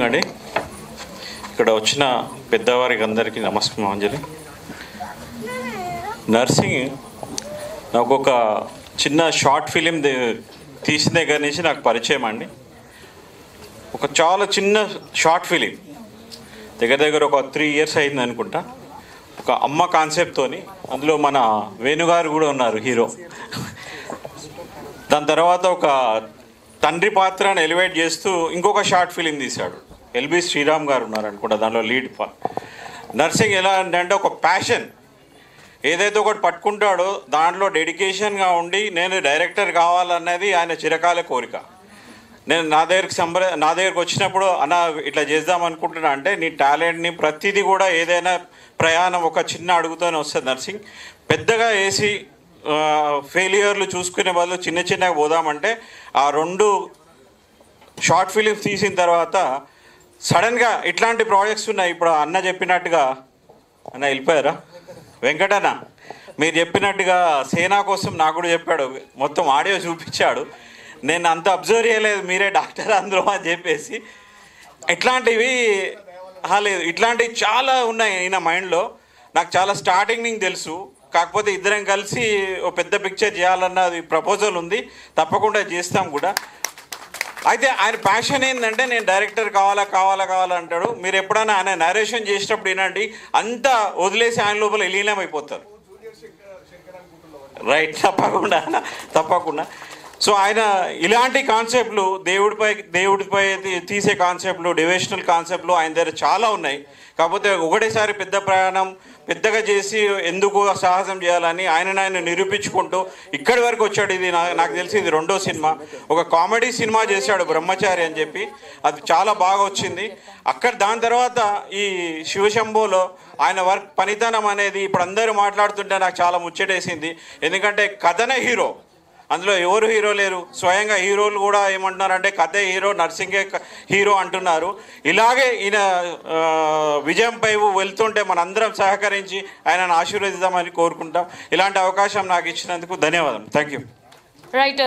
అండి ఇక్కడ వచ్చిన పెద్దవారికి అందరికీ నమస్కారం. నర్సింగ్ నాకు ఒక చిన్న షార్ట్ ఫిలిం తీసిన దగ్గర నుంచి నాకు పరిచయం అండి. ఒక చాలా చిన్న షార్ట్ ఫిలిం దగ్గర ఒక 3 years అయింది అనుకుంటా. ఒక అమ్మ కాన్సెప్ట్తోని, అందులో మన వేణుగారు కూడా ఉన్నారు హీరో. దాని తర్వాత ఒక తండ్రి పాత్రను ఎలివేట్ చేస్తూ ఇంకొక షార్ట్ ఫిలిం తీశాడు. ఎల్బి శ్రీరామ్ గారు ఉన్నారు అనుకుంటా దానిలో లీడ్. నర్సింగ్ ఎలా అంటే ఒక ప్యాషన్, ఏదైతే ఒకటి పట్టుకుంటాడో దాంట్లో డెడికేషన్గా ఉండి నేను డైరెక్టర్ కావాలన్నది ఆయన చిరకాల కోరిక. నేను నా దగ్గరికి వచ్చినప్పుడు అన్న ఇట్లా చేద్దాం అనుకుంటున్నా అంటే, నీ టాలెంట్ని ప్రతిదీ కూడా ఏదైనా ప్రయాణం ఒక చిన్న అడుగుతూనే వస్తుంది. నర్సింగ్ పెద్దగా వేసి ఫెయిలియర్లు చూసుకునే బదులు చిన్నగా పోదామంటే, ఆ 2 షార్ట్ ఫిలిమ్స్ తీసిన తర్వాత సడన్గా ఇట్లాంటి ప్రాజెక్ట్స్ ఉన్నాయి. ఇప్పుడు అన్న చెప్పినట్టుగా, అన్న వెళ్ళిపోయారా వెంకటన్న, మీరు చెప్పినట్టుగా సేనా కోసం నాకు కూడా చెప్పాడు, మొత్తం ఆడియో చూపించాడు. నేను అంత అబ్జర్వ్ చేయలేదు, మీరే డాక్టర్ అందరూ అని చెప్పేసి. ఇట్లాంటివి లేదు, ఇట్లాంటివి చాలా ఉన్నాయి ఈయన మైండ్లో. నాకు చాలా స్టార్టింగ్ నుంచి తెలుసు. కాకపోతే ఇద్దరం కలిసి ఓ పెద్ద పిక్చర్ చేయాలన్నది ప్రపోజల్ ఉంది, తప్పకుండా చేస్తాం కూడా. అయితే ఆయన ప్యాషన్ ఏంటంటే నేను డైరెక్టర్ కావాలంటాడు. మీరు ఎప్పుడైనా ఆయన నరేషన్ చేసినప్పుడు వినండి, అంతా వదిలేసి ఆయన లోపల లీనం అయిపోతారు. రైట్, తప్పకుండా. సో ఆయన ఇలాంటి కాన్సెప్ట్లు దేవుడిపై తీసే కాన్సెప్ట్లు, డివోషనల్ కాన్సెప్ట్లు ఆయన దగ్గర చాలా ఉన్నాయి. కాకపోతే ఒకటేసారి పెద్ద ప్రయాణం పెద్దగా చేసి ఎందుకు సాహసం చేయాలని ఆయన నిరూపించుకుంటూ ఇక్కడి వరకు వచ్చాడు. ఇది నాకు తెలిసి ఇది 2వ సినిమా. ఒక కామెడీ సినిమా చేశాడు బ్రహ్మచారి అని చెప్పి, అది చాలా బాగా వచ్చింది. దాని తర్వాత ఈ శివశంభోలో ఆయన వర్క్ పనితనం అనేది ఇప్పుడు అందరూ మాట్లాడుతుంటే నాకు చాలా ముచ్చటేసింది. ఎందుకంటే కథనే హీరో, అందులో ఎవరు హీరో లేరు. స్వయంగా హీరోలు కూడా ఏమంటున్నారంటే కథే హీరో, నర్సింగే హీరో అంటున్నారు. ఇలాగే ఈయన విజయంపై వెళ్తుంటే మనందరం సహకరించి ఆయనను ఆశీర్వదిద్దామని కోరుకుంటాం. ఇలాంటి అవకాశం నాకు ఇచ్చినందుకు ధన్యవాదాలు. Thank you. రైట్.